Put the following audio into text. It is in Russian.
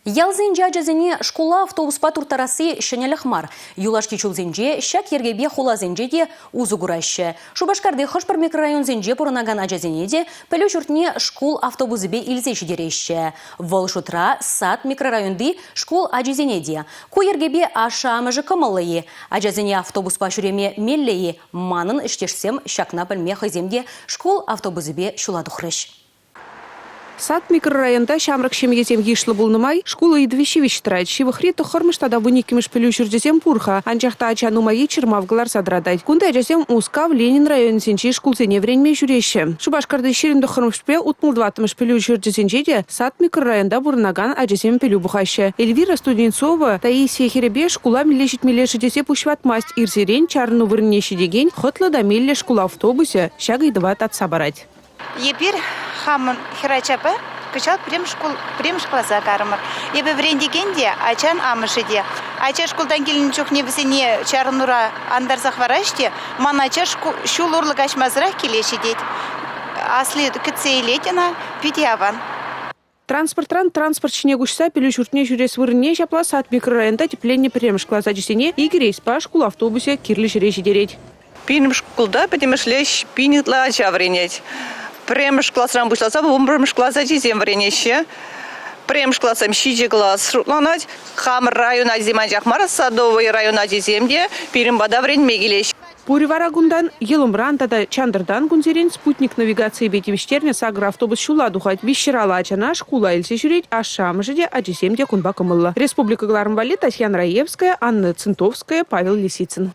Ялзенже ажазене школа автобуспа туртарасы шенелехмар. Юлашки чулзенже шак ергебе холазенже де узугураще. Шубашкарды хошпар микрорайон зенже пурнаган ажазене де пелю чуртне школ автобусыбе илзе шидереще. Вол шутра сад микрорайонды школ ажазене де. Ку ергебе аша амыжы кымылые. Ажазене автобуспа шуреме меллее манын иштешсем шакна пельме хыземде школ автобусыбе шуладухрыш. Сад микрорайонда шамрак шемьезем ешлы булнымай, школа и двищевич трать, шивахри то хормыш тогда буникимеш пелющурдезем пурха, анчахта ачану мои чермавглар садрадать. Кунда ажазем узка в Ленин район сенчи шкулзене время жюреще. Шубашкарды ширин до хормышпе утмул дватымыш пелющурдезенчеде, сад микрорайонда бурнаган ажазем пелю бухаще. Эльвира Студенцова, Таисия Херебе, школа милешит милешидесе пушват масть ирзерень, чарну вырнещи дегень, хотла до милля школа автобусе, шага и два тат собрать. Епир хамын хирачапа кычал прем школа загармыр. Ебе врендигенде ачан амышыде. Ача школдан келин чухне бисене чарнура андар захвараште, ман ача шулурлык ачмазрах келешидет. Асли кыцейлетина питяван. Транспорт чинегушса пелющуртне жюрес вырне шапла сад микрорайонда тепление прем школа зачистене и грейс по школу автобусе кирлиш речи дереть. Пинем школда, подемышлешь, пинетла ача вренеть. Премш классрам бушласа, бомбрмш класса чизем вренеще. Премш классам щиджи класс рутланать. Хам района зиманчах мара садовый района чиземде. Пирим бада врень мегилещ. Пуривара гундан, елумран тада чандардан гунзерен спутник навигации бетивиштерня сагра автобус шула духать вещерала ачана шкула эльсе жюреть ашамыжеде ажисемде кунба кымылла. Республика Глармвали, Татьяна Раевская, Анна Центовская, Павел Лисицын.